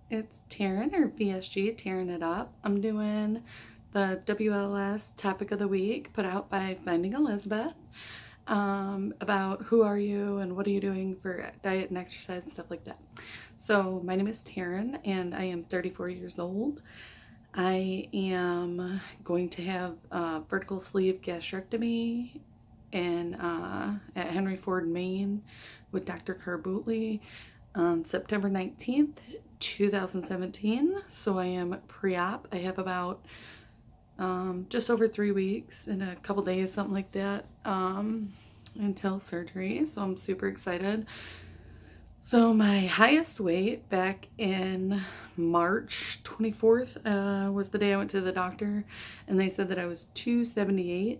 It's Taryn or VSG, tearing it up. I'm doing the WLS topic of the week put out by Finding Elizabeth, about who are you and what are you doing for diet and exercise and stuff like that. So my name is Taryn and I am 34 years old. I am going to have a vertical sleeve gastrectomy at Henry Ford, Maine with Dr. Carbootley on September 19th, 2017. So I am pre-op. I have about just over 3 weeks and a couple days, something like that, until surgery. So I'm super excited. So my highest weight back in March 24th was the day I went to the doctor, and they said that I was 278.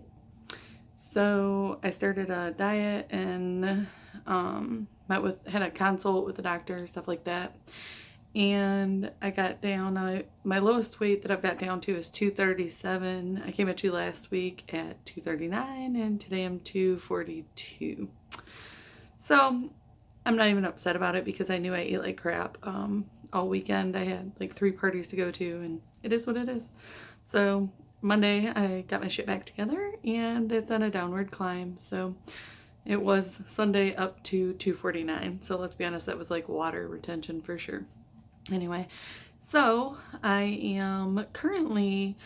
So I started a diet and had a consult with the doctor, stuff like that. And I got down, my lowest weight that I've got down to is 237. I came at you last week at 239, and today I'm 242. So I'm not even upset about it because I knew I ate like crap all weekend. I had like 3 parties to go to, and it is what it is. So Monday I got my shit back together and it's on a downward climb. So it was Sunday up to 249. So let's be honest, that was like water retention for sure. Anyway, so I am currently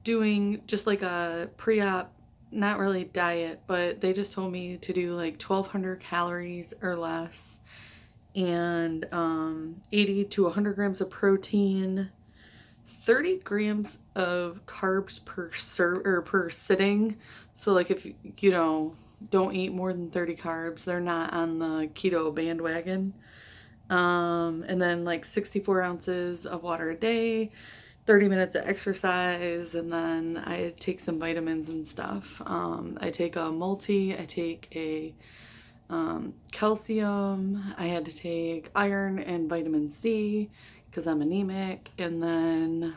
doing just like a pre-op, not really diet, but they just told me to do like 1,200 calories or less and 80 to 100 grams of protein, 30 grams of carbs per sitting. So like if you know, don't eat more than 30 carbs, they're not on the keto bandwagon. And then like 64 ounces of water a day, 30 minutes of exercise, and then I take some vitamins and stuff. I take a multi, I take a calcium, I had to take iron and vitamin C because I'm anemic, and then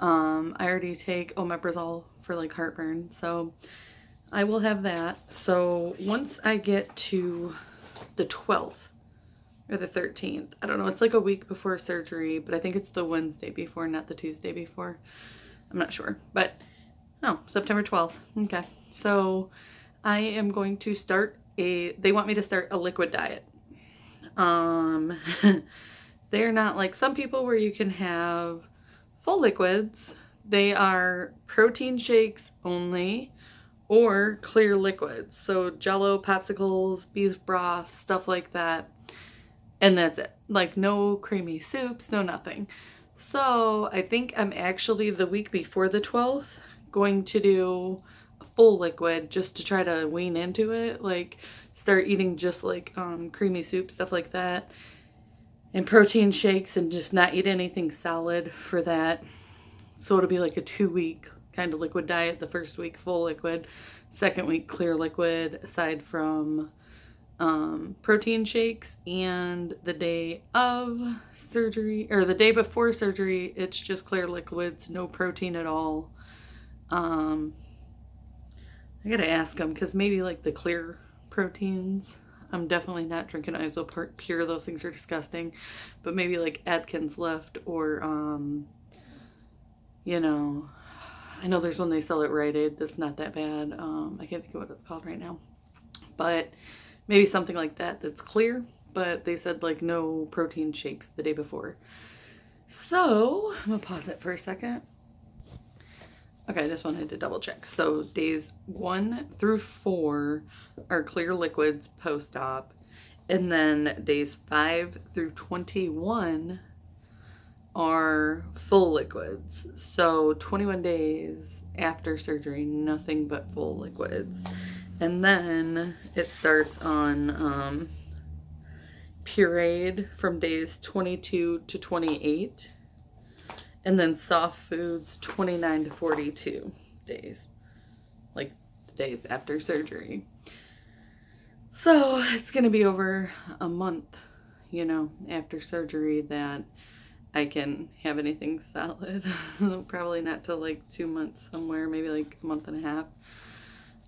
I already take omeprazole for like heartburn, so I will have that. So once I get to the 12th or the 13th, I don't know, it's like a week before surgery, but I think it's the Wednesday before, not the Tuesday before. I'm not sure, but no, September 12th. Okay, so I am going to start they want me to start a liquid diet. They're not like some people where you can have full liquids. They are protein shakes only or clear liquids. So Jello, popsicles, beef broth, stuff like that. And that's it. Like no creamy soups, no nothing. So I think I'm actually the week before the 12th going to do a full liquid just to try to wean into it. Like start eating just like creamy soup, stuff like that. And protein shakes and just not eat anything solid for that. So it'll be like a 2-week kind of liquid diet. The first week full liquid, second week clear liquid, aside from protein shakes. And the day of surgery, or the day before surgery, it's just clear liquids, no protein at all. I gotta ask them because maybe like the clear proteins, I'm definitely not drinking Isopure. Those things are disgusting. But maybe like Atkins Lift or, you know, I know there's one they sell at Rite Aid that's not that bad. I can't think of what it's called right now. But maybe something like that that's clear. But they said like no protein shakes the day before. So I'm gonna pause it for a second. Okay, I just wanted to double check. So days 1 through 4 are clear liquids post-op. And then days 5 through 21 are full liquids. So 21 days after surgery, nothing but full liquids. And then it starts on pureed from days 22 to 28. And then soft foods 29 to 42 days, like the days after surgery. So it's going to be over a month, you know, after surgery that I can have anything solid. Probably not till like 2 months somewhere, maybe like a month and a half.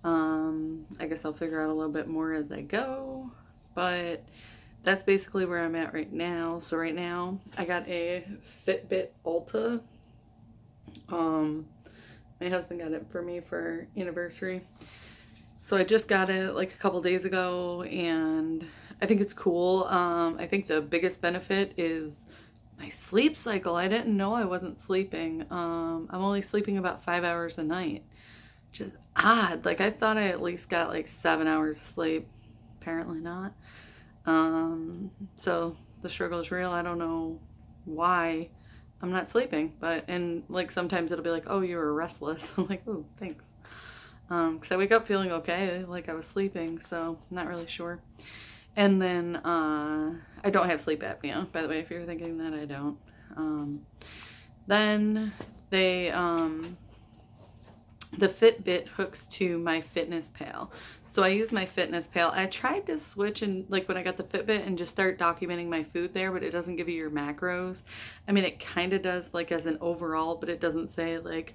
I guess I'll figure out a little bit more as I go, but that's basically where I'm at right now. So right now I got a Fitbit Ultra. Um, my husband got it for me for anniversary. So I just got it like a couple days ago, and I think it's cool. I think the biggest benefit is my sleep cycle. I didn't know I wasn't sleeping. I'm only sleeping about 5 hours a night, which is odd. Like I thought I at least got like 7 hours of sleep. Apparently not. So the struggle is real. I don't know why I'm not sleeping, but and like sometimes it'll be like, oh, you were restless. I'm like, oh, thanks. Because I wake up feeling okay, like I was sleeping, so I'm not really sure. And then I don't have sleep apnea, by the way, if you're thinking that I don't. Then they the Fitbit hooks to my Fitness Pal. So I use my Fitness Pal. I tried to switch and like when I got the Fitbit and just start documenting my food there, but it doesn't give you your macros. I mean, it kind of does like as an overall, but it doesn't say like,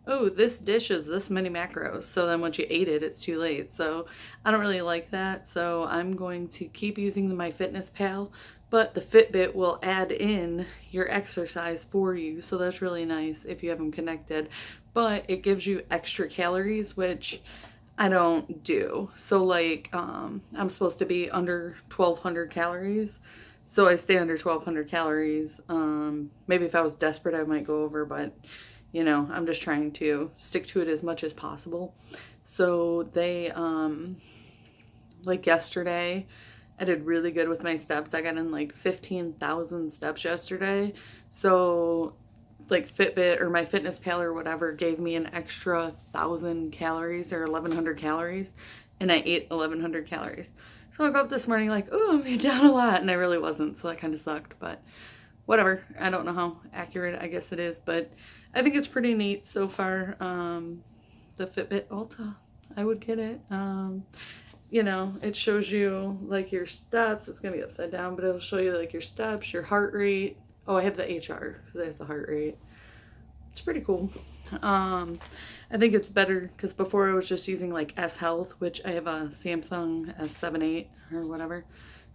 oh, this dish is this many macros. So then once you ate it, it's too late. So I don't really like that. So I'm going to keep using my Fitness Pal, but the Fitbit will add in your exercise for you. So that's really nice if you have them connected, but it gives you extra calories, which I don't do. So like I'm supposed to be under 1,200 calories. So I stay under 1,200 calories. Maybe if I was desperate, I might go over, but you know, I'm just trying to stick to it as much as possible. So they, like yesterday, I did really good with my steps. I got in like 15,000 steps yesterday. So like Fitbit or my Fitness Pal or whatever gave me an extra 1,000 calories or 1,100 calories, and I ate 1,100 calories. So I woke up this morning like, oh, I'm down a lot, and I really wasn't, so that kind of sucked, but whatever. I don't know how accurate I guess it is, but I think it's pretty neat so far. The Fitbit Ultra, I would get it. You know, it shows you like your steps. It's gonna be upside down, but it'll show you like your steps, your heart rate. Oh, I have the HR because it has the heart rate. It's pretty cool. I think it's better because before I was just using like S Health, which I have a Samsung S7 or whatever.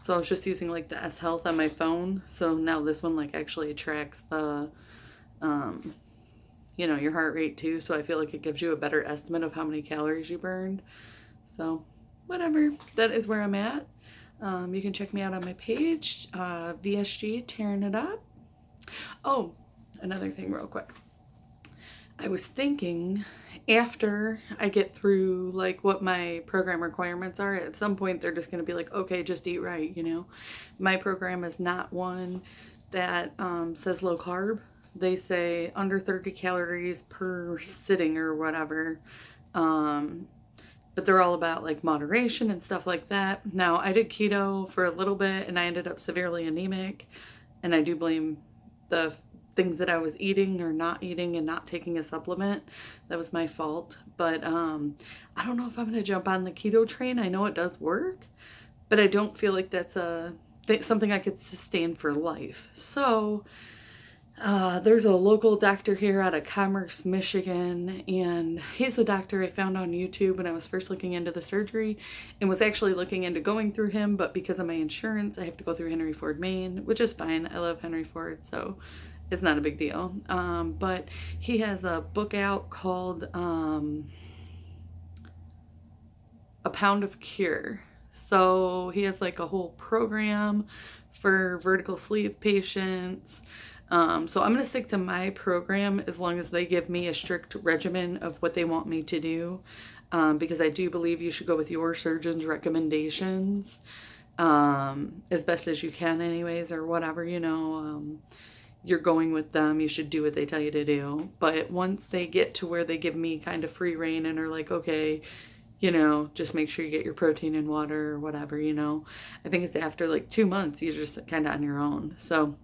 So I was just using like the S Health on my phone. So now this one like actually tracks the, you know, your heart rate too. So I feel like it gives you a better estimate of how many calories you burned. So whatever, that is where I'm at. You can check me out on my page, VSG Tearing It Up. Oh, another thing real quick. I was thinking after I get through like what my program requirements are, at some point they're just going to be like, okay, just eat right, you know. My program is not one that says low carb. They say under 30 calories per sitting or whatever. But they're all about like moderation and stuff like that. Now, I did keto for a little bit and I ended up severely anemic, and I do blame the things that I was eating or not eating and not taking a supplement. That was my fault. But I don't know if I'm going to jump on the keto train. I know it does work, but I don't feel like that's something I could sustain for life. So there's a local doctor here out of Commerce, Michigan, and he's the doctor I found on YouTube when I was first looking into the surgery and was actually looking into going through him, but because of my insurance, I have to go through Henry Ford, Maine, which is fine. I love Henry Ford, so it's not a big deal. But he has a book out called A Pound of Cure. So he has like a whole program for vertical sleeve patients. So I'm going to stick to my program as long as they give me a strict regimen of what they want me to do, because I do believe you should go with your surgeon's recommendations as best as you can anyways, or whatever, you know, you're going with them, you should do what they tell you to do. But once they get to where they give me kind of free reign and are like, okay, you know, just make sure you get your protein and water or whatever, you know, I think it's after like 2 months, you're just kind of on your own. So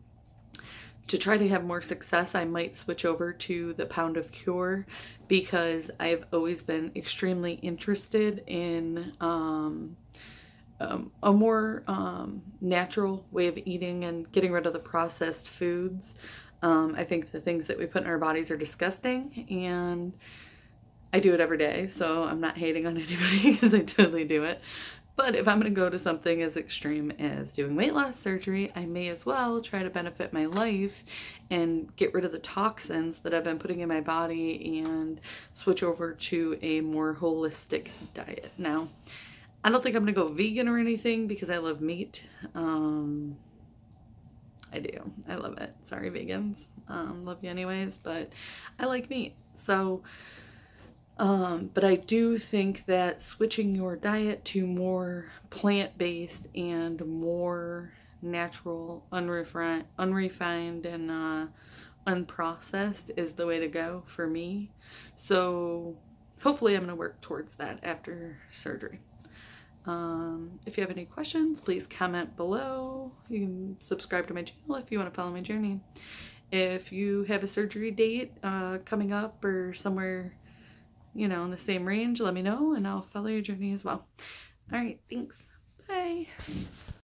to try to have more success, I might switch over to the Pound of Cure, because I've always been extremely interested in a more natural way of eating and getting rid of the processed foods. I think the things that we put in our bodies are disgusting, and I do it every day, so I'm not hating on anybody because I totally do it. But if I'm going to go to something as extreme as doing weight loss surgery, I may as well try to benefit my life and get rid of the toxins that I've been putting in my body and switch over to a more holistic diet. Now, I don't think I'm going to go vegan or anything because I love meat. I do. I love it. Sorry, vegans. Love you anyways, but I like meat. So, but I do think that switching your diet to more plant-based and more natural, unrefined and unprocessed is the way to go for me. So hopefully I'm going to work towards that after surgery. If you have any questions, please comment below. You can subscribe to my channel if you want to follow my journey. If you have a surgery date coming up or somewhere, you know, in the same range, let me know and I'll follow your journey as well. All right, thanks. Bye.